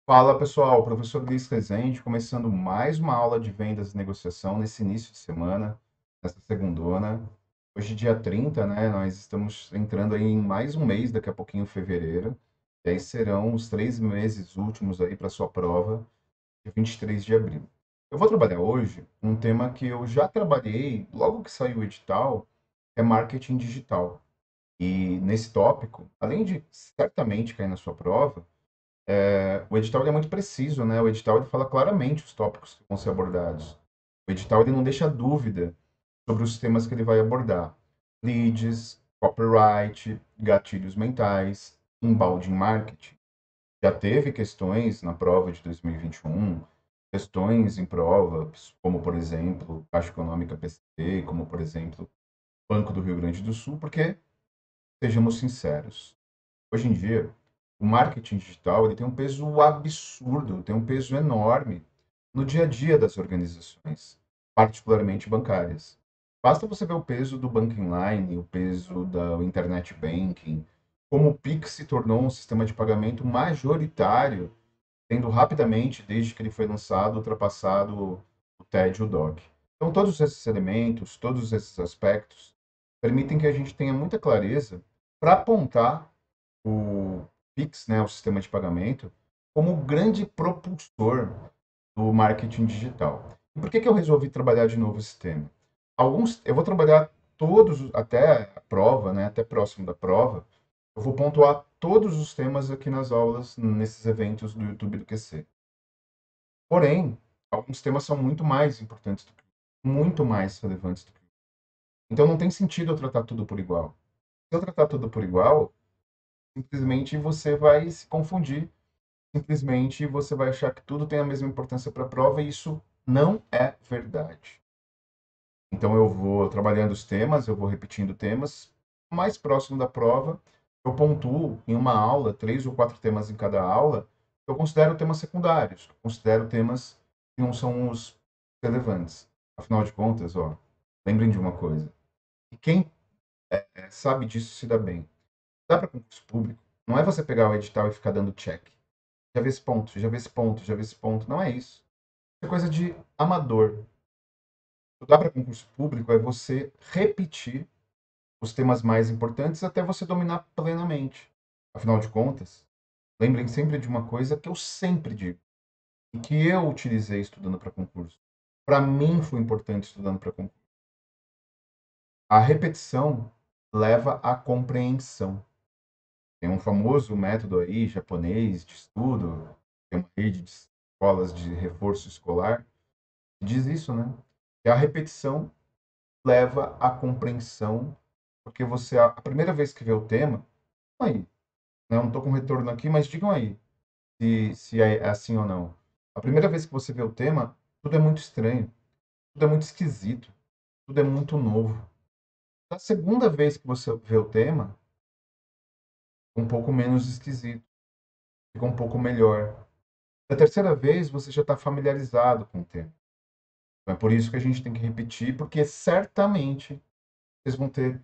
Fala pessoal, professor Luiz Rezende, começando mais uma aula de vendas e negociação nesse início de semana, nessa segundona. Hoje, dia 30, né? Nós estamos entrando aí em mais um mês, daqui a pouquinho, fevereiro. E aí serão os 3 meses últimos aí para sua prova, dia 23 de abril. Eu vou trabalhar hoje um tema que eu já trabalhei logo que saiu o edital, é marketing digital. E nesse tópico, além de certamente cair na sua prova, o edital ele é muito preciso, né? O edital ele fala claramente os tópicos que vão ser abordados. O edital ele não deixa dúvida sobre os temas que ele vai abordar. Leads, copyright, gatilhos mentais, inbound marketing. Já teve questões na prova de 2021, questões em provas, como por exemplo, Caixa Econômica PCD, como por exemplo, Banco do Rio Grande do Sul, porque, sejamos sinceros, hoje em dia, o marketing digital ele tem um peso absurdo, tem um peso enorme no dia a dia das organizações, particularmente bancárias. Basta você ver o peso do banking line, o peso da internet banking, como o Pix se tornou um sistema de pagamento majoritário, tendo rapidamente, desde que ele foi lançado, ultrapassado o TED e o DOC. Então, todos esses elementos, todos esses aspectos, permitem que a gente tenha muita clareza para apontar o Pix, né, o sistema de pagamento, como o grande propulsor do marketing digital. E por que que eu resolvi trabalhar de novo esse tema? Eu vou trabalhar todos, até a prova, né, até próximo da prova, eu vou pontuar todos os temas aqui nas aulas, nesses eventos do YouTube do QC. Porém, alguns temas são muito mais importantes do que muito mais relevantes do que. Então não tem sentido eu tratar tudo por igual. Se eu tratar tudo por igual, simplesmente você vai se confundir, simplesmente você vai achar que tudo tem a mesma importância para a prova e isso não é verdade. Então eu vou trabalhando os temas, eu vou repetindo temas, mais próximo da prova, eu pontuo em uma aula, 3 ou 4 temas em cada aula, eu considero temas secundários, eu considero temas que não são os relevantes. Afinal de contas, ó, lembrem de uma coisa, e quem sabe disso se dá bem. Dá para concurso público, não é você pegar o edital e ficar dando check. Já vi esse ponto, já vi esse ponto, já vi esse ponto. Não é isso. É coisa de amador. Estudar para concurso público é você repetir os temas mais importantes até você dominar plenamente. Afinal de contas, lembrem sempre de uma coisa que eu sempre digo e que eu utilizei estudando para concurso. Para mim foi importante estudando para concurso. A repetição leva à compreensão. Tem um famoso método aí japonês de estudo, tem uma rede de escolas de reforço escolar que diz isso, né? Que a repetição leva à compreensão, porque você, a primeira vez que vê o tema, aí, né, eu não estou com retorno aqui, mas digam aí se é assim ou não. A primeira vez que você vê o tema, tudo é muito estranho, tudo é muito esquisito, tudo é muito novo. A segunda vez que você vê o tema, um pouco menos esquisito, fica um pouco melhor. Da terceira vez, você já está familiarizado com o tema. Então, é por isso que a gente tem que repetir, porque certamente vocês vão ter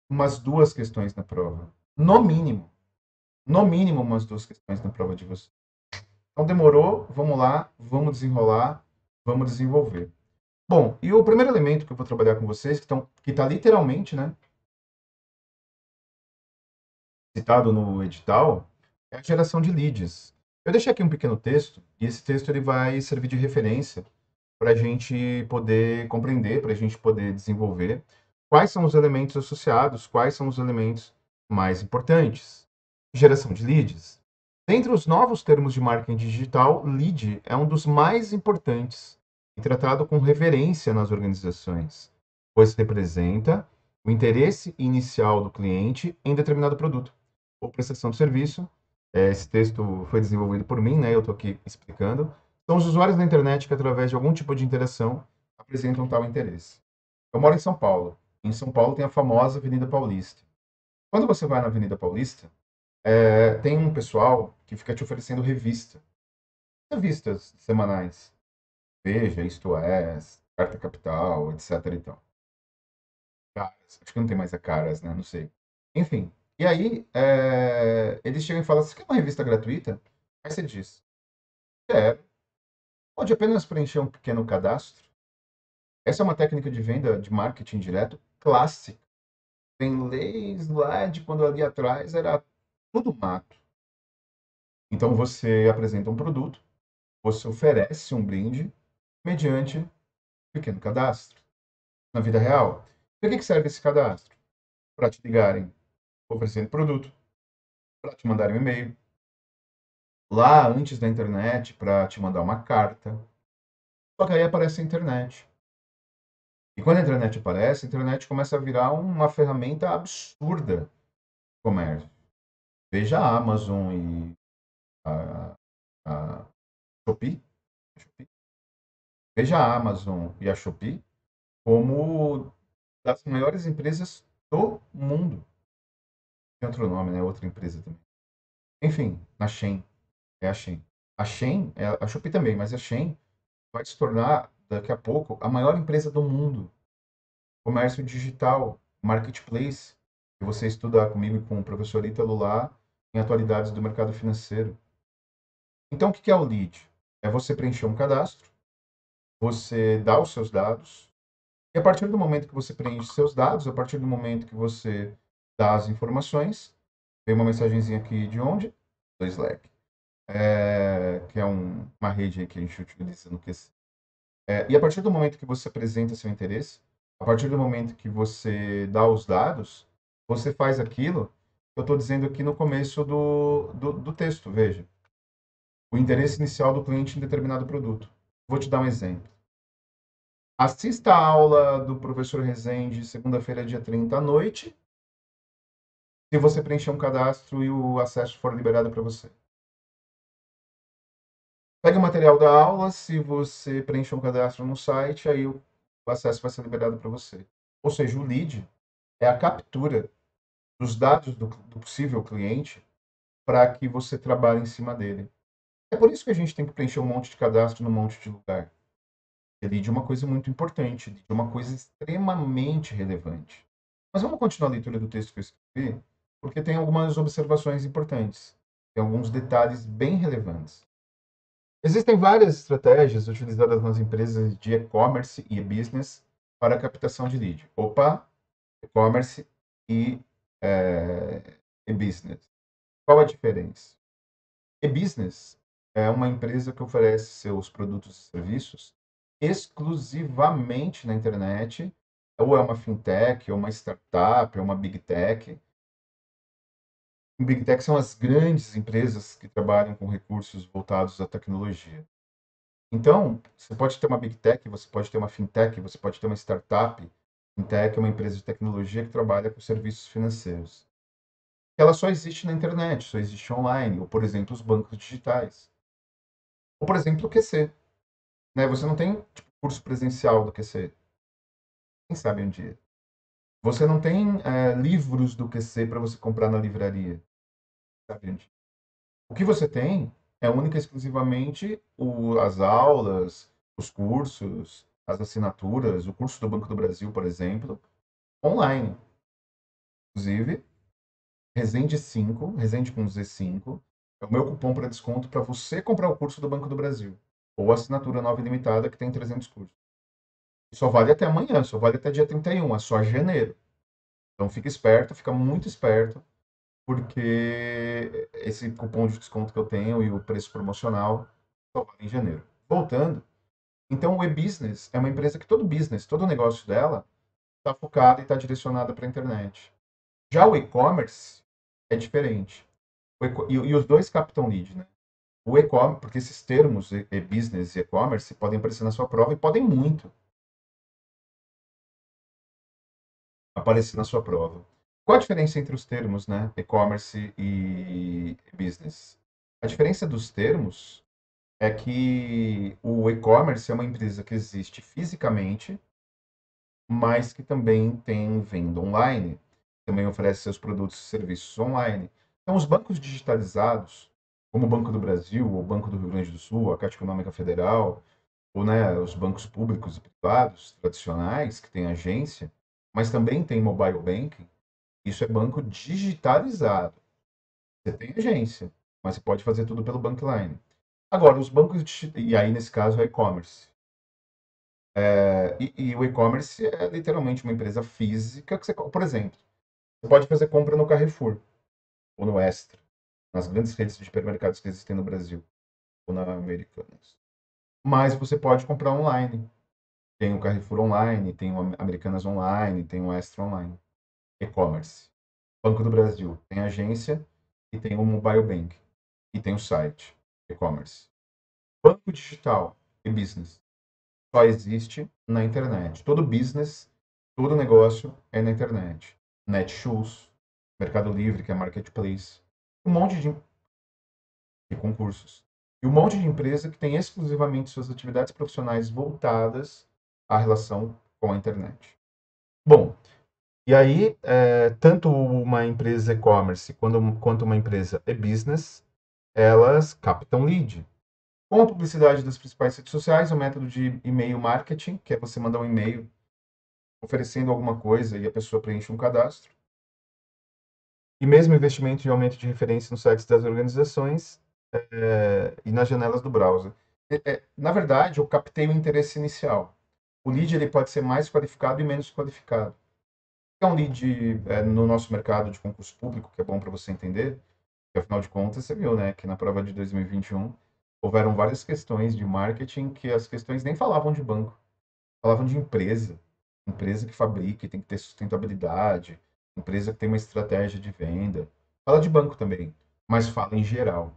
umas 2 questões na prova. No mínimo. No mínimo umas 2 questões na prova de você. Então demorou, vamos lá, vamos desenrolar, vamos desenvolver. Bom, e o primeiro elemento que eu vou trabalhar com vocês, que está literalmente, né, citado no edital, é a geração de leads. Eu deixei aqui um pequeno texto, e esse texto ele vai servir de referência para a gente poder compreender, para a gente poder desenvolver quais são os elementos associados, quais são os elementos mais importantes. Geração de leads. Dentre os novos termos de marketing digital, lead é um dos mais importantes e tratado com reverência nas organizações, pois representa o interesse inicial do cliente em determinado produto ou prestação de serviço. Esse texto foi desenvolvido por mim, né? Eu estou aqui explicando. São os usuários da internet que, através de algum tipo de interação, apresentam tal interesse. Eu moro em São Paulo. Em São Paulo tem a famosa Avenida Paulista. Quando você vai na Avenida Paulista, tem um pessoal que fica te oferecendo revistas semanais. Veja, Isto É, Carta Capital, etc. e tal. Caras, acho que não tem mais a Caras, né? Não sei. Enfim. E aí, eles chegam e falam: você quer uma revista gratuita? Aí você diz. Quero. Pode apenas preencher um pequeno cadastro. Essa é uma técnica de venda de marketing direto clássica. Tem leis lá de quando ali atrás era tudo mato. Então você apresenta um produto, você oferece um brinde mediante um pequeno cadastro. Na vida real, para que serve esse cadastro? Para te ligarem oferecendo produto, para te mandarem um e-mail, lá antes da internet, para te mandar uma carta. Só que aí aparece a internet. E quando a internet aparece, a internet começa a virar uma ferramenta absurda de comércio. Veja a Amazon e a Shopee. Veja a Amazon e a Shopee como das maiores empresas do mundo. Tem outro nome, né? Outra empresa também. Enfim, na Shein. É a Shein. A Shein, a Shopee também, mas a Shein vai se tornar, daqui a pouco, a maior empresa do mundo. Comércio digital, marketplace, que você estuda comigo e com o professor Ítalo lá, em atualidades do mercado financeiro. Então, o que é o lead? É você preencher um cadastro, você dá os seus dados, e a partir do momento que você preenche seus dados, a partir do momento que você dá as informações, vem uma mensagenzinha aqui de onde? Do Slack. Que é uma rede aí que a gente utiliza no QC. E a partir do momento que você apresenta seu interesse, a partir do momento que você dá os dados, você faz aquilo que eu estou dizendo aqui no começo do texto, veja. O interesse inicial do cliente em determinado produto. Vou te dar um exemplo. Assista a aula do professor Rezende, segunda-feira, dia 30 à noite, se você preencher um cadastro e o acesso for liberado para você. Pegue o material da aula, se você preencher um cadastro no site, aí o acesso vai ser liberado para você. Ou seja, o lead é a captura dos dados do possível cliente para que você trabalhe em cima dele. É por isso que a gente tem que preencher um monte de cadastro num monte de lugar. E lead é uma coisa muito importante, lead é uma coisa extremamente relevante. Mas vamos continuar a leitura do texto que eu escrevi, porque tem algumas observações importantes, tem alguns detalhes bem relevantes. Existem várias estratégias utilizadas nas empresas de e-commerce e e-business para a captação de lead. Opa, e-commerce e e-business. Qual a diferença? E-business é uma empresa que oferece seus produtos e serviços exclusivamente na internet, ou é uma fintech, ou uma startup, ou uma big tech. Big tech são as grandes empresas que trabalham com recursos voltados à tecnologia. Então, você pode ter uma big tech, você pode ter uma fintech, você pode ter uma startup. Fintech é uma empresa de tecnologia que trabalha com serviços financeiros. Ela só existe na internet, só existe online, ou, por exemplo, os bancos digitais. Ou, por exemplo, o QC. Né? Você não tem tipo, curso presencial do QC. Quem sabe um dia. Você não tem livros do QC para você comprar na livraria. Sabe um dia. O que você tem é única e exclusivamente as aulas, os cursos, as assinaturas, o curso do Banco do Brasil, por exemplo, online. Inclusive, Resende 5, Resende com Z5, é o meu cupom para desconto para você comprar o curso do Banco do Brasil. Ou a assinatura nova e limitada, que tem 300 cursos. Só vale até amanhã, só vale até dia 31, é só janeiro. Então fica esperto, fica muito esperto, porque esse cupom de desconto que eu tenho e o preço promocional só vale em janeiro. Voltando, então o e-business é uma empresa que todo business, todo negócio dela está focado e está direcionada para a internet. Já o e-commerce é diferente. E os dois captam lead, né? O e-commerce, porque esses termos e-business e e-commerce podem aparecer na sua prova e podem muito aparecer na sua prova. Qual a diferença entre os termos, né? E-commerce e business? A diferença dos termos é que o e-commerce é uma empresa que existe fisicamente, mas que também tem venda online, também oferece seus produtos e serviços online. Então, os bancos digitalizados, como o Banco do Brasil, ou o Banco do Rio Grande do Sul, a Caixa Econômica Federal, ou né, os bancos públicos e privados tradicionais, que têm agência, mas também tem mobile banking, isso é banco digitalizado. Você tem agência, mas você pode fazer tudo pelo Bankline. Agora, os bancos, e aí nesse caso é e-commerce. E o e-commerce é literalmente uma empresa física que você, por exemplo, você pode fazer compra no Carrefour ou no Extra, nas grandes redes de supermercados que existem no Brasil ou na Americanas. Mas você pode comprar online. Tem o Carrefour online, tem o Americanas online, tem o Extra online. E-commerce. Banco do Brasil tem agência e tem o mobile bank e tem o site e-commerce. Banco digital e business só existe na internet. Todo business, todo negócio é na internet. Netshoes, Mercado Livre, que é marketplace, um monte de concursos. E um monte de empresa que tem exclusivamente suas atividades profissionais voltadas à relação com a internet. Bom, e aí, tanto uma empresa e-commerce quanto uma empresa e-business, elas captam lead. Com a publicidade das principais redes sociais, o método de e-mail marketing, que é você mandar um e-mail oferecendo alguma coisa e a pessoa preenche um cadastro. E mesmo investimento em aumento de referência nos sites das organizações e nas janelas do browser. Na verdade, eu captei o interesse inicial. O lead ele pode ser mais qualificado e menos qualificado. É um lead no nosso mercado de concurso público, que é bom para você entender, porque afinal de contas você viu, né, que na prova de 2021 houveram várias questões de marketing que as questões nem falavam de banco, falavam de empresa, empresa que fabrica e tem que ter sustentabilidade, empresa que tem uma estratégia de venda. Fala de banco também, mas fala em geral.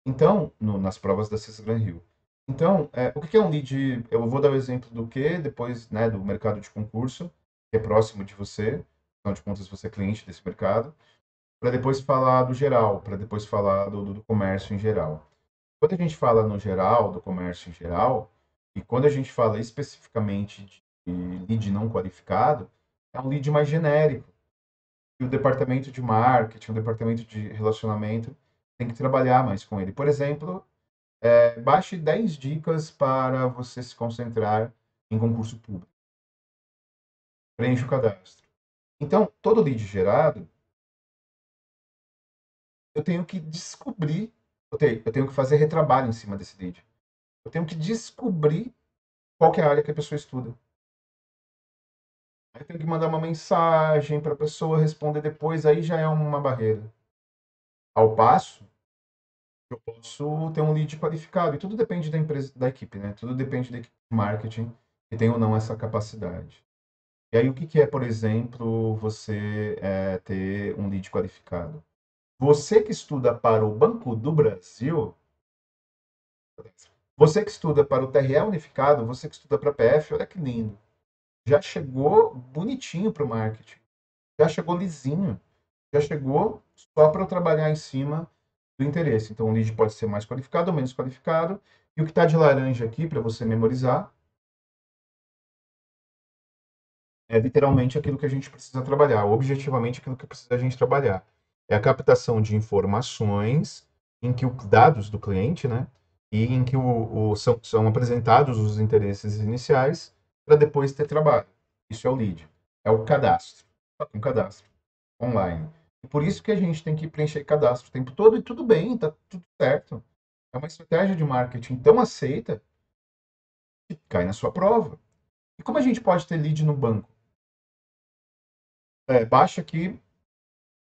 Então, nas provas da Cisgran Rio. Então, o que é um lead? Eu vou dar o exemplo do que, depois, né, do mercado de concurso, que é próximo de você, afinal de contas você é cliente desse mercado, para depois falar do geral, para depois falar do comércio em geral. Quando a gente fala no geral, do comércio em geral, e quando a gente fala especificamente de lead não qualificado, é um lead mais genérico. E o departamento de marketing, o departamento de relacionamento tem que trabalhar mais com ele. Por exemplo, baixe 10 dicas para você se concentrar em concurso público. Preencha o cadastro. Então, todo lead gerado, eu tenho que descobrir, eu tenho que fazer retrabalho em cima desse lead. Eu tenho que descobrir qual que é a área que a pessoa estuda. Aí eu tenho que mandar uma mensagem para a pessoa responder depois, aí já é uma barreira. Ao passo, eu posso ter um lead qualificado, e tudo depende da empresa, da equipe, né? Tudo depende da equipe de marketing que tem ou não essa capacidade. E aí, o que que é, por exemplo, você ter um lead qualificado? Você que estuda para o Banco do Brasil, você que estuda para o TRE Unificado, você que estuda para a PF, olha que lindo. Já chegou bonitinho para o marketing. Já chegou lisinho. Já chegou só para eu trabalhar em cima do interesse. Então, o lead pode ser mais qualificado ou menos qualificado. E o que está de laranja aqui, para você memorizar, é literalmente aquilo que a gente precisa trabalhar, objetivamente aquilo que precisa a gente trabalhar. É a captação de informações em que os dados do cliente, né, e em que são apresentados os interesses iniciais para depois ter trabalho. Isso é o lead. É o cadastro. Um cadastro online. E por isso que a gente tem que preencher cadastro o tempo todo e tudo bem, tá tudo certo. É uma estratégia de marketing tão aceita que cai na sua prova. E como a gente pode ter lead no banco? Baixa aqui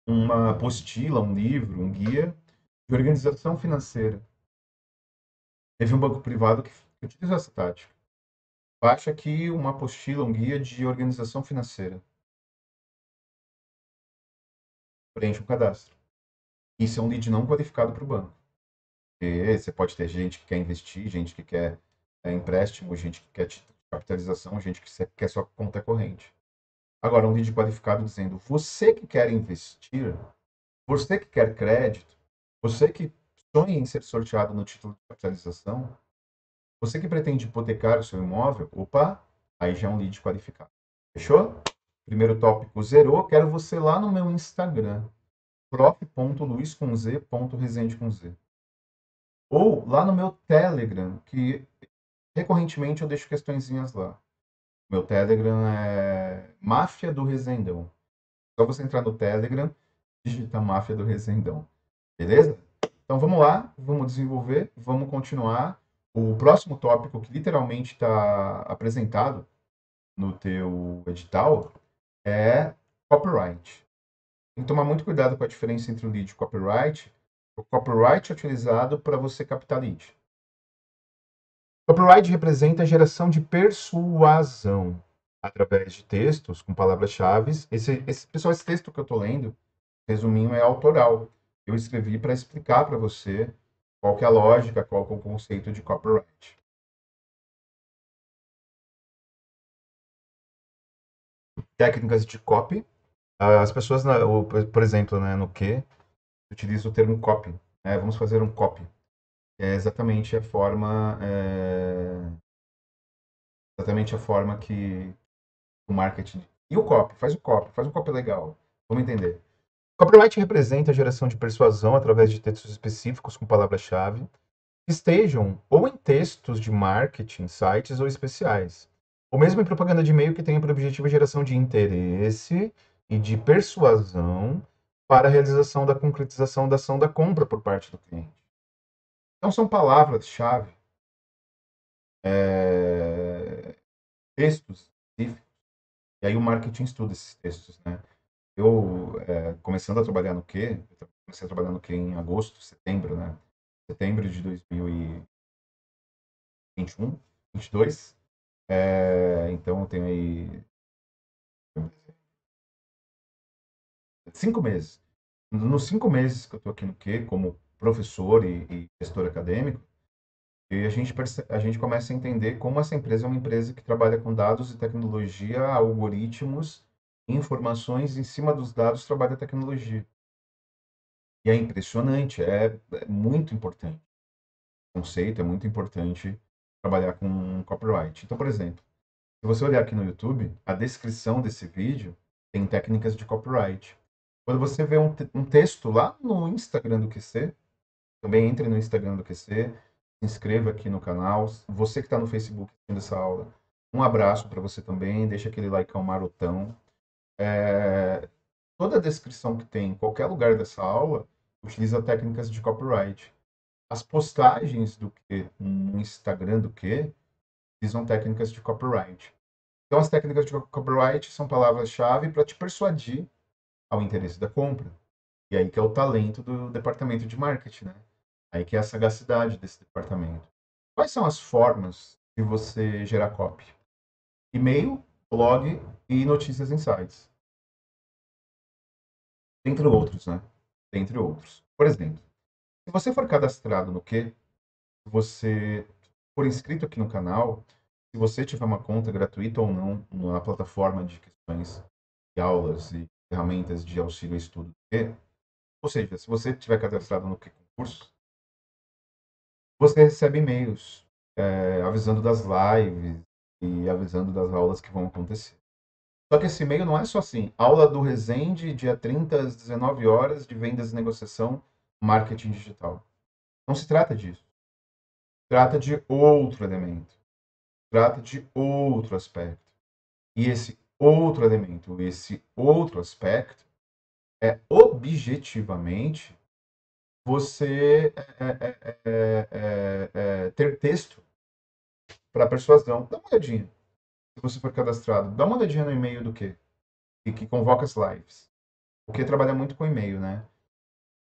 uma apostila, um livro, um guia de organização financeira. Teve um banco privado que utilizou essa tática. Baixa aqui uma apostila, um guia de organização financeira. Preenche o cadastro. Isso é um lead não qualificado para o banco. E você pode ter gente que quer investir, gente que quer empréstimo, gente que quer capitalização, gente que quer só conta corrente. Agora, um lead qualificado dizendo: você que quer investir, você que quer crédito, você que sonha em ser sorteado no título de capitalização, você que pretende hipotecar o seu imóvel, opa, aí já é um lead qualificado. Fechou? Primeiro tópico zerou. Quero você lá no meu Instagram, prof.luiz.resende com Z. Ou lá no meu Telegram, que recorrentemente eu deixo questõezinhas lá. Meu Telegram é Máfia do Resendão. Só você entrar no Telegram, digita Máfia do Resendão. Beleza? Então vamos lá, vamos desenvolver, vamos continuar. O próximo tópico que literalmente está apresentado no teu edital é copyright. Tem que tomar muito cuidado com a diferença entre o lead e o copyright. O copyright é utilizado para você captar lead. Copyright representa a geração de persuasão através de textos com palavras-chave. Pessoal, esse texto que eu estou lendo, resuminho, é autoral. Eu escrevi para explicar para você qual que é a lógica, qual que é o conceito de copyright. Técnicas de copy. As pessoas, por exemplo, né, no que utilizam o termo copy. Vamos fazer um copy. É exatamente a forma que o marketing. E o copy? Faz um copy legal. Vamos entender. Copyright representa a geração de persuasão através de textos específicos com palavras-chave que estejam ou em textos de marketing, sites ou especiais, ou mesmo em propaganda de e-mail que tenha por objetivo a geração de interesse e de persuasão para a realização da concretização da ação da compra por parte do cliente. Então são palavras-chave, textos específicos, e aí o marketing estuda esses textos, né? Eu, começando a trabalhar no quê? Eu comecei a trabalhar no quê em agosto, setembro, né? Setembro de 2021, 22. Então eu tenho aí 5 meses. Nos 5 meses que eu estou aqui no quê, como professor e gestor acadêmico, e a gente começa a entender como essa empresa é uma empresa que trabalha com dados e tecnologia, algoritmos, informações, em cima dos dados trabalha a tecnologia. E é impressionante, é muito importante. O conceito é muito importante trabalhar com copyright. Então, por exemplo, se você olhar aqui no YouTube, a descrição desse vídeo tem técnicas de copyright. Quando você vê um texto lá no Instagram do QC, também entre no Instagram do QC, se inscreva aqui no canal. Você que está no Facebook assistindo essa aula, um abraço para você também, deixa aquele like marotão. Toda a descrição que tem em qualquer lugar dessa aula utiliza técnicas de copyright. As postagens do que no Instagram do que utilizam técnicas de copyright. Então, as técnicas de copyright são palavras-chave para te persuadir ao interesse da compra. E aí que é o talento do departamento de marketing, né? Aí que é a sagacidade desse departamento. Quais são as formas de você gerar copy? E-mail, blog e notícias em sites. Entre outros, né? Entre outros. Por exemplo, se você for cadastrado no quê? Se você for inscrito aqui no canal, se você tiver uma conta gratuita ou não na plataforma de questões de aulas e ferramentas de auxílio a estudo do quê? Ou seja, se você tiver cadastrado no que concurso, você recebe e-mails avisando das lives e avisando das aulas que vão acontecer. Só que esse e-mail não é só assim, aula do Resende, dia 30 às 19 horas, de vendas e negociação, marketing digital. Não se trata disso. Trata de outro elemento. Trata de outro aspecto. E esse outro elemento, esse outro aspecto, é objetivamente você ter texto para persuasão. Dá uma olhadinha, se você for cadastrado. Dá uma olhadinha no e-mail do quê? Que convoca as lives. Porque trabalha muito com e-mail, né?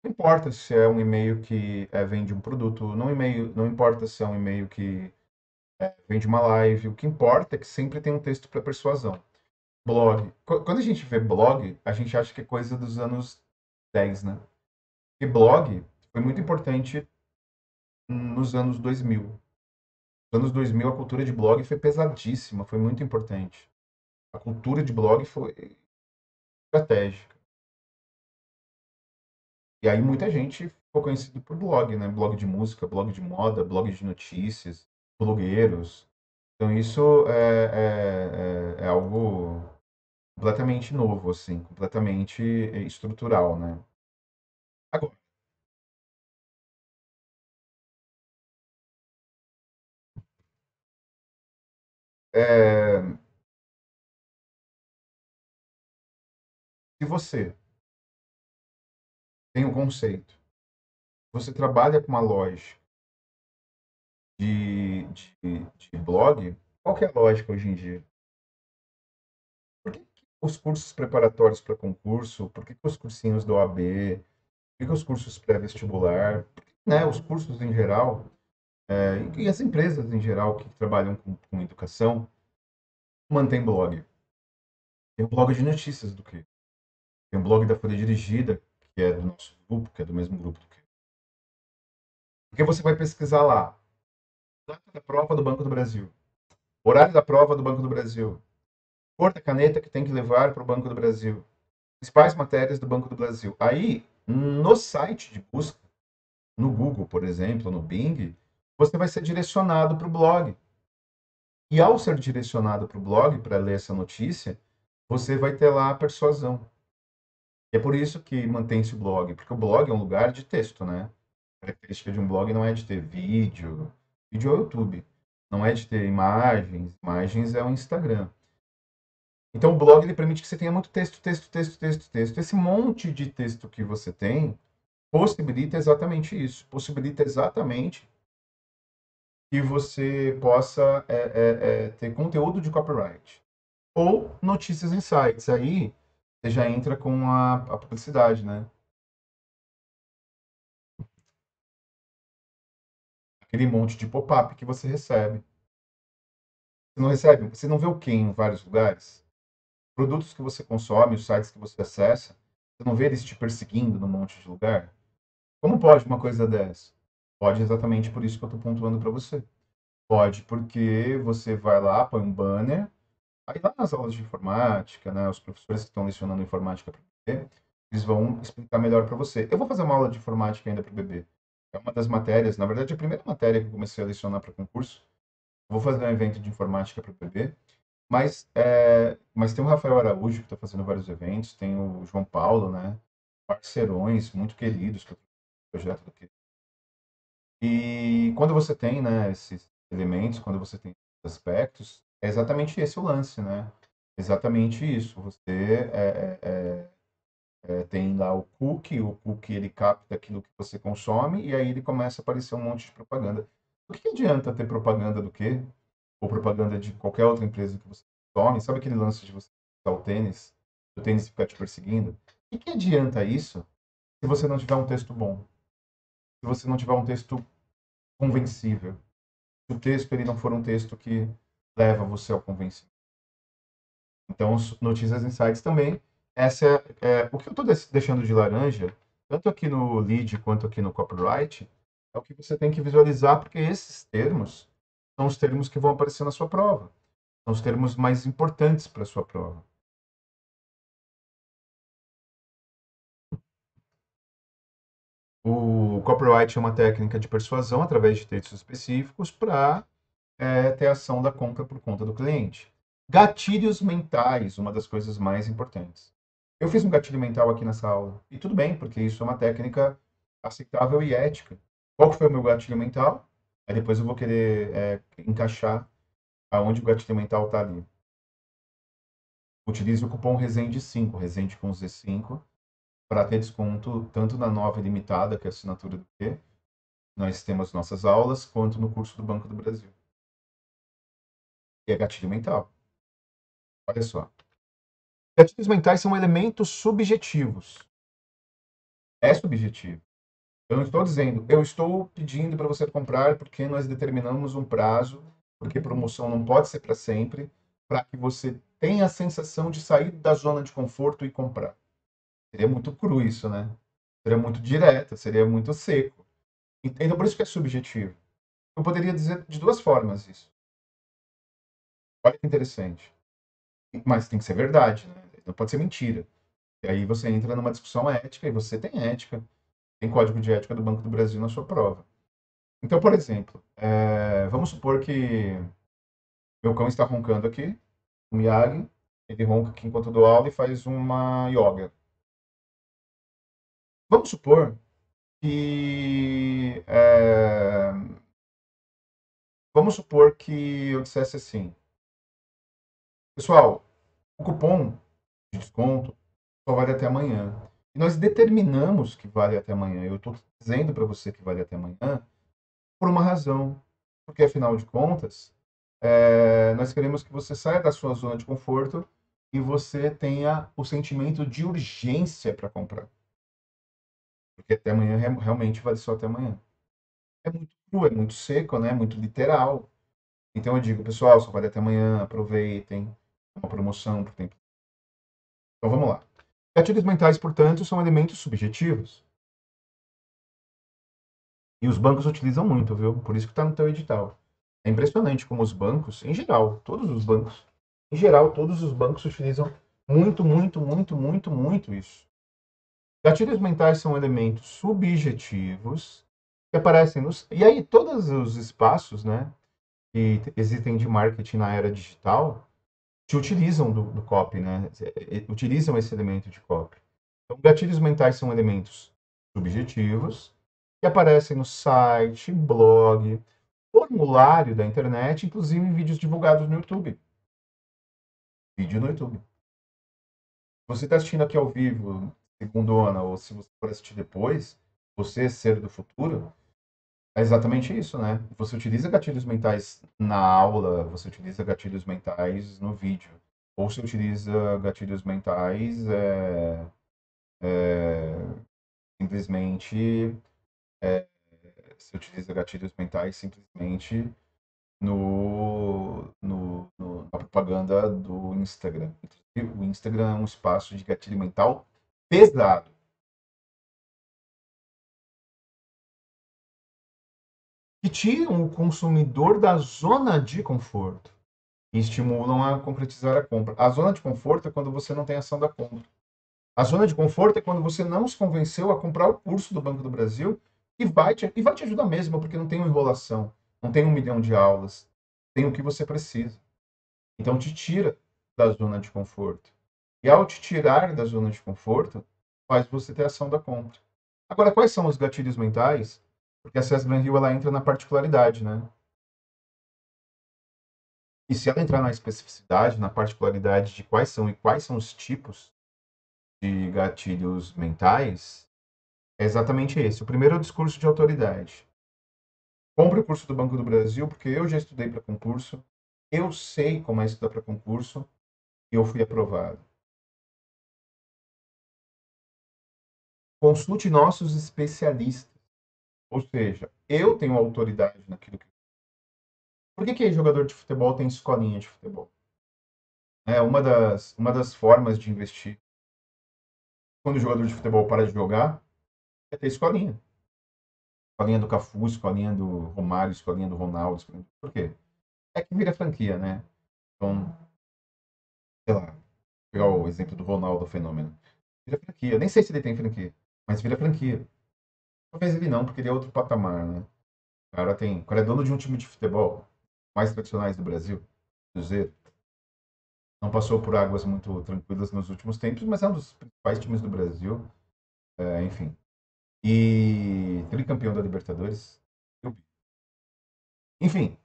Não importa se é um e-mail que vende um produto, não importa se é um e-mail que vende uma live. O que importa é que sempre tem um texto para persuasão. Blog. Quando a gente vê blog, a gente acha que é coisa dos anos 10, né? Porque blog foi muito importante nos anos 2000. Nos anos 2000, a cultura de blog foi pesadíssima, foi muito importante. A cultura de blog foi estratégica. E aí muita gente ficou conhecido por blog, né? Blog de música, blog de moda, blog de notícias, blogueiros. Então isso é algo completamente novo, assim, completamente estrutural, né? Agora, é, se você tem um conceito, você trabalha com uma loja de blog, qual que é a lógica hoje em dia? Por que que os cursos preparatórios para concurso, por que que os cursinhos do OAB, por que que os cursos pré-vestibular, por que, né, os cursos em geral, e as empresas em geral que trabalham com educação, mantêm blog? Tem um blog de notícias do que? Tem um blog da Folha Dirigida, que é do nosso grupo, que é do mesmo grupo do que. Porque você vai pesquisar lá, data da prova do Banco do Brasil, horário da prova do Banco do Brasil, cor da caneta que tem que levar para o Banco do Brasil, principais matérias do Banco do Brasil. Aí, no site de busca, no Google, por exemplo, no Bing, você vai ser direcionado para o blog. E ao ser direcionado para o blog, para ler essa notícia, você vai ter lá a persuasão. E é por isso que mantém-se o blog, porque o blog é um lugar de texto, né? A característica de um blog não é de ter vídeo, vídeo é o YouTube. Não é de ter imagens, imagens é o Instagram. Então o blog ele permite que você tenha muito texto, texto, texto, texto, texto. Esse monte de texto que você tem possibilita exatamente isso. Possibilita exatamente que você possa ter conteúdo de copyright. Ou notícias em sites. Aí você já entra com a publicidade, né? Aquele monte de pop-up que você recebe. Você não recebe? Você não vê o quê em vários lugares? Produtos que você consome, os sites que você acessa, você não vê eles te perseguindo num monte de lugar? Como pode uma coisa dessa? Pode exatamente por isso que eu estou pontuando para você. Pode porque você vai lá, põe um banner, aí lá nas aulas de informática, né, os professores que estão lecionando informática para o bebê, eles vão explicar melhor para você. Eu vou fazer uma aula de informática ainda para o bebê. É uma das matérias, na verdade, a primeira matéria que eu comecei a lecionar para concurso. Vou fazer um evento de informática para o bebê. Mas tem o Rafael Araújo, que está fazendo vários eventos, tem o João Paulo, né? Parceirões muito queridos que eu projeto aqui. E quando você tem, né, esses elementos, quando você tem esses aspectos, é exatamente esse o lance, né? Exatamente isso. Você tem lá o cookie ele capta aquilo que você consome e aí ele começa a aparecer um monte de propaganda. O que que adianta ter propaganda do quê? Ou propaganda de qualquer outra empresa que você tome, sabe aquele lance de você usar o tênis ficar te perseguindo? O que adianta isso se você não tiver um texto bom? Se você não tiver um texto convencível? Se o texto ele não for um texto que leva você ao convencimento. Então, notícias insights também. Essa o que eu estou deixando de laranja, tanto aqui no lead quanto aqui no copyright, é o que você tem que visualizar, porque esses termos são os termos que vão aparecer na sua prova. São os termos mais importantes para a sua prova. O copyright é uma técnica de persuasão através de textos específicos para ter ação da compra por conta do cliente. Gatilhos mentais, uma das coisas mais importantes. Eu fiz um gatilho mental aqui nessa aula. E tudo bem, porque isso é uma técnica aceitável e ética. Qual que foi o meu gatilho mental? Aí depois eu vou querer encaixar aonde o gatilho mental está ali. Utilize o cupom RESENDE5, Resende com Z5, para ter desconto tanto na nova limitada, que é a assinatura do quê? Nós temos nossas aulas, quanto no curso do Banco do Brasil. E é gatilho mental. Olha só. Gatilhos mentais são elementos subjetivos. É subjetivo. Eu não estou dizendo, eu estou pedindo para você comprar porque nós determinamos um prazo, porque promoção não pode ser para sempre, para que você tenha a sensação de sair da zona de conforto e comprar. Seria muito cru isso, né? Seria muito direto, seria muito seco. Então, por isso que é subjetivo. Eu poderia dizer de duas formas isso. Olha que interessante. Mas tem que ser verdade, né? Não pode ser mentira. E aí você entra numa discussão ética e você tem ética, tem código de ética do Banco do Brasil na sua prova. Então, por exemplo, vamos supor que meu cão está roncando aqui, o Miyagi, ele ronca aqui enquanto eu dou aula e faz uma yoga. Vamos supor que. Vamos supor que eu dissesse assim, pessoal, o cupom de desconto só vale até amanhã. E nós determinamos que vale até amanhã. Eu estou dizendo para você que vale até amanhã por uma razão. Porque, afinal de contas, nós queremos que você saia da sua zona de conforto e você tenha o sentimento de urgência para comprar. Porque até amanhã realmente vale só até amanhã. É muito cru, é muito seco, né? Muito literal. Então eu digo, pessoal, só vale até amanhã, aproveitem. É uma promoção por tempo. Então vamos lá. Gatilhos mentais, portanto, são elementos subjetivos. E os bancos utilizam muito, viu? Por isso que está no teu edital. É impressionante como os bancos, em geral, todos os bancos, em geral, todos os bancos utilizam muito, muito, muito, muito, muito isso. Gatilhos mentais são elementos subjetivos que aparecem nos. E aí, todos os espaços, né, que existem de marketing na era digital te utilizam do copy, né? Utilizam esse elemento de copy. Então, gatilhos mentais são elementos subjetivos que aparecem no site, blog, formulário da internet, inclusive em vídeos divulgados no YouTube. Vídeo no YouTube. Se você está assistindo aqui ao vivo, segundona, ou se você for assistir depois, você ser do futuro, é exatamente isso, né? Você utiliza gatilhos mentais na aula, você utiliza gatilhos mentais no vídeo. Ou você utiliza gatilhos mentais simplesmente. Você utiliza gatilhos mentais simplesmente na propaganda do Instagram. O Instagram é um espaço de gatilho mental pesado. Que tiram o consumidor da zona de conforto e estimulam a concretizar a compra. A zona de conforto é quando você não tem ação da compra. A zona de conforto é quando você não se convenceu a comprar o curso do Banco do Brasil e vai te ajudar mesmo, porque não tem uma enrolação, não tem 1 milhão de aulas, tem o que você precisa. Então te tira da zona de conforto. E ao te tirar da zona de conforto, faz você ter ação da compra. Agora, quais são os gatilhos mentais? Porque a César Granville ela entra na particularidade, né? E se ela entrar na especificidade, na particularidade de quais são os tipos de gatilhos mentais, é exatamente esse. O primeiro é o discurso de autoridade. Compre o curso do Banco do Brasil, porque eu já estudei para concurso, eu sei como é estudar para concurso e eu fui aprovado. Consulte nossos especialistas. Ou seja, eu tenho autoridade naquilo que. Por que jogador de futebol tem escolinha de futebol? É uma das formas de investir. Quando o jogador de futebol para de jogar, é ter escolinha. Escolinha do Cafu, escolinha do Romário, escolinha do Ronaldo. Por quê? É que vira franquia, né? Então, sei lá, vou pegar o exemplo do Ronaldo Fenômeno. Vira franquia. Nem sei se ele tem franquia, mas vira franquia. Talvez ele não, porque ele é outro patamar, né? O cara é dono de um time de futebol mais tradicionais do Brasil, Cruzeiro. Não passou por águas muito tranquilas nos últimos tempos, mas é um dos principais times do Brasil, enfim. E tricampeão da Libertadores. Enfim,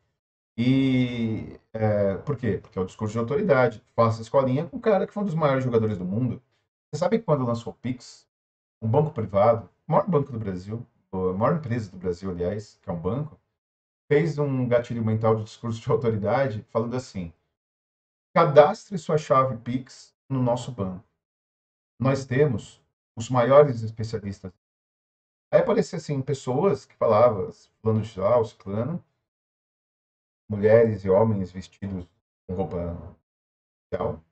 por quê? Porque é o discurso de autoridade. Faça escolinha com um cara que foi um dos maiores jogadores do mundo. Você sabe que quando lançou o Pix, um banco privado, o maior banco do Brasil, a maior empresa do Brasil, aliás, que é um banco, fez um gatilho mental de discurso de autoridade falando assim: cadastre sua chave Pix no nosso banco. Nós temos os maiores especialistas. Aí aparecia assim, pessoas que falavam, fulano de tal, ciclano, mulheres e homens vestidos com roupa social,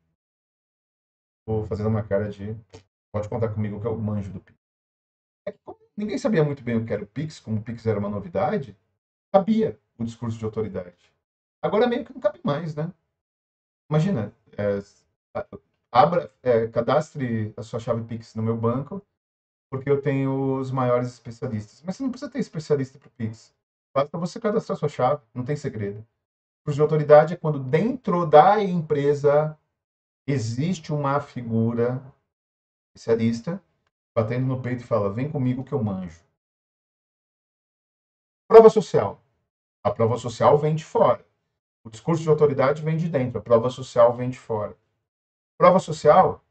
ou fazendo uma cara de pode contar comigo que é o manjo do Pix. É que como ninguém sabia muito bem o que era o Pix, como o Pix era uma novidade, cabia o discurso de autoridade. Agora meio que não cabe mais, né? Imagina, cadastre a sua chave Pix no meu banco, porque eu tenho os maiores especialistas. Mas você não precisa ter especialista para o Pix. Basta você cadastrar sua chave, não tem segredo. Discurso de autoridade é quando dentro da empresa existe uma figura especialista batendo no peito e fala: vem comigo que eu manjo. Prova social. A prova social vem de fora. O discurso de autoridade vem de dentro. A prova social vem de fora. Prova social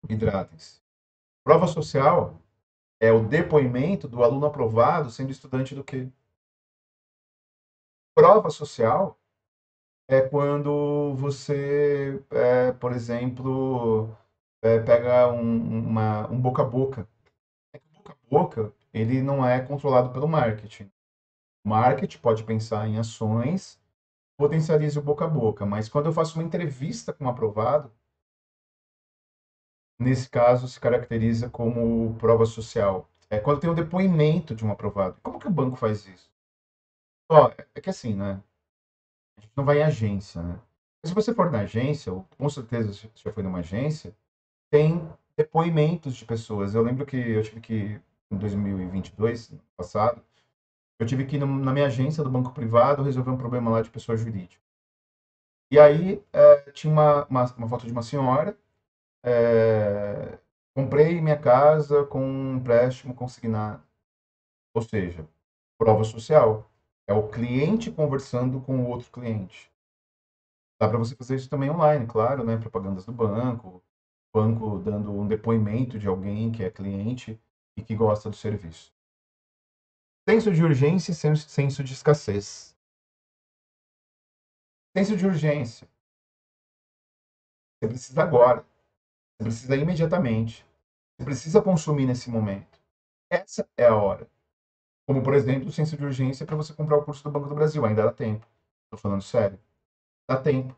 Hidratem-se. Prova social é o depoimento do aluno aprovado sendo estudante do quê? Prova social é quando você, por exemplo, pega um boca a boca. O boca a boca, ele não é controlado pelo marketing. O marketing pode pensar em ações, potencialize o boca a boca, mas quando eu faço uma entrevista com um aprovado, nesse caso se caracteriza como prova social. É quando tem o depoimento de um aprovado. Como que o banco faz isso? Ó, é que assim, né? A gente não vai em agência, né? Mas se você for na agência, ou com certeza você já foi numa agência, tem depoimentos de pessoas. Eu lembro que eu tive que, em 2022, no passado, eu tive que ir na minha agência do banco privado resolver um problema lá de pessoa jurídica. E aí tinha uma foto de uma senhora, comprei minha casa com um empréstimo consignado. Ou seja, prova social. É o cliente conversando com o outro cliente. Dá para você fazer isso também online, claro, né? Propagandas do banco, banco dando um depoimento de alguém que é cliente e que gosta do serviço. Senso de urgência e senso de escassez. Senso de urgência. Você precisa agora. Você precisa imediatamente. Você precisa consumir nesse momento. Essa é a hora. Como, por exemplo, o senso de urgência para você comprar o curso do Banco do Brasil. Ainda dá tempo. Estou falando sério. Dá tempo.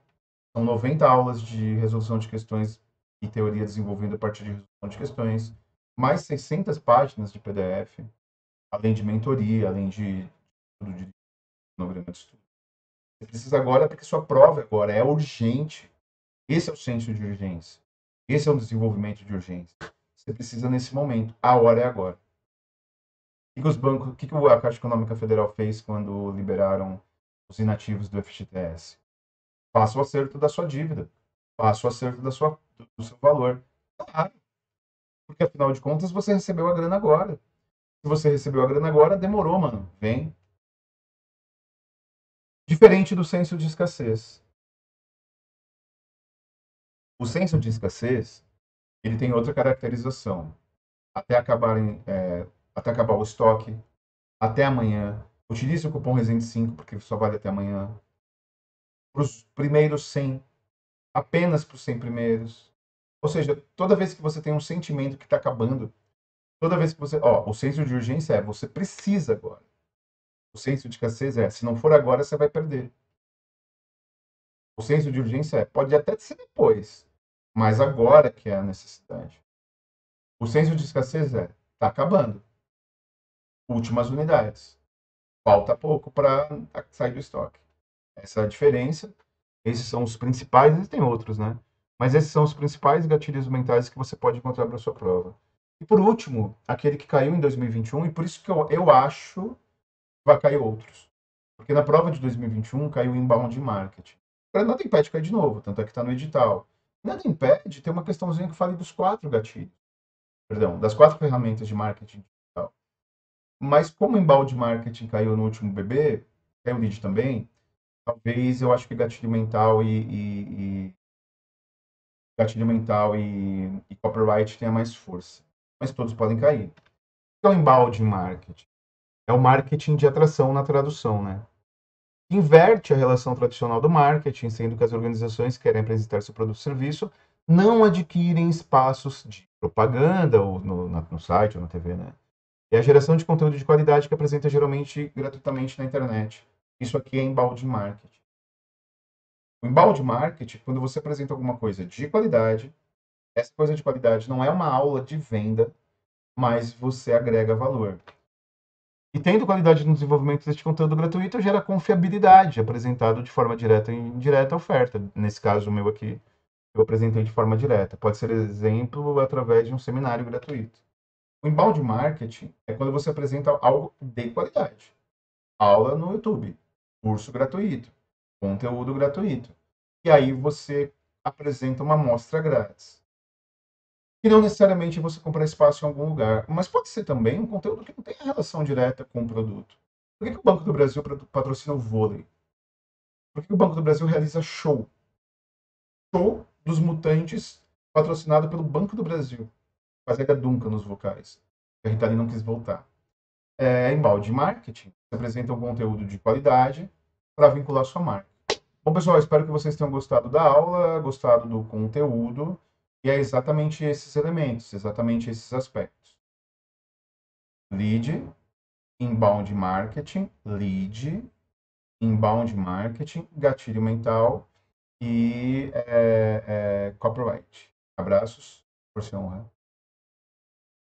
São 90 aulas de resolução de questões e teoria desenvolvendo a partir de resolução de questões. Mais 600 páginas de PDF. Além de mentoria, além de tudo de cronograma de estudo. Você precisa agora porque sua prova agora é urgente. Esse é o senso de urgência. Esse é o desenvolvimento de urgência. Você precisa nesse momento. A hora é agora. O que a Caixa Econômica Federal fez quando liberaram os inativos do FGTS? Faça o acerto da sua dívida. Faça o acerto do seu valor. Claro, porque afinal de contas você recebeu a grana agora. Se você recebeu a grana agora, demorou, mano. Vem. Diferente do senso de escassez. O senso de escassez, ele tem outra caracterização. Até até acabar o estoque, até amanhã. Utilize o cupom Resende 5 porque só vale até amanhã. Para os primeiros 100, apenas para os 100 primeiros. Ou seja, toda vez que você tem um sentimento que está acabando, toda vez que você. Ó, o senso de urgência é você precisa agora. O senso de escassez é se não for agora, você vai perder. O senso de urgência é pode até ser depois, mas agora que é a necessidade. O senso de escassez é está acabando. Últimas unidades. Falta pouco para sair do estoque. Essa é a diferença. Esses são os principais, existem outros, né? Mas esses são os principais gatilhos mentais que você pode encontrar para sua prova. E por último, aquele que caiu em 2021, e por isso que eu acho que vai cair outros. Porque na prova de 2021 caiu o inbound marketing. Nada impede cair de novo, tanto é que está no edital. Nada impede ter uma questãozinha que fale dos 4 gatilhos. Perdão, das 4 ferramentas de marketing digital. Mas como o inbound marketing caiu no último BB, caiu o lead também, talvez eu acho que gatilho mental e copyright tenha mais força. Mas todos podem cair. O que é o embalde marketing? É o marketing de atração na tradução, né? Inverte a relação tradicional do marketing, sendo que as organizações que querem apresentar seu produto ou serviço não adquirem espaços de propaganda ou no site ou na TV, né? É a geração de conteúdo de qualidade que apresenta geralmente gratuitamente na internet. Isso aqui é embalde marketing. O embalde marketing, quando você apresenta alguma coisa de qualidade, essa coisa de qualidade não é uma aula de venda, mas você agrega valor. E tendo qualidade no desenvolvimento deste conteúdo gratuito, gera confiabilidade, apresentado de forma direta e indireta à oferta. Nesse caso, o meu aqui, eu apresentei de forma direta. Pode ser exemplo através de um seminário gratuito. O embalde marketing é quando você apresenta algo de qualidade. Aula no YouTube, curso gratuito, conteúdo gratuito. E aí você apresenta uma amostra grátis. E não necessariamente você comprar espaço em algum lugar, mas pode ser também um conteúdo que não tenha relação direta com o produto. Por que o Banco do Brasil patrocina o vôlei? Por que o Banco do Brasil realiza show? Show dos mutantes patrocinado pelo Banco do Brasil. Fazia Dunca nos vocais. A Rita Lee não quis voltar. Embalde marketing. Você apresenta um conteúdo de qualidade para vincular sua marca. Bom, pessoal, espero que vocês tenham gostado da aula, gostado do conteúdo. E é exatamente esses elementos, exatamente esses aspectos. Lead, inbound marketing, gatilho mental e copyright. Abraços, por ser honra.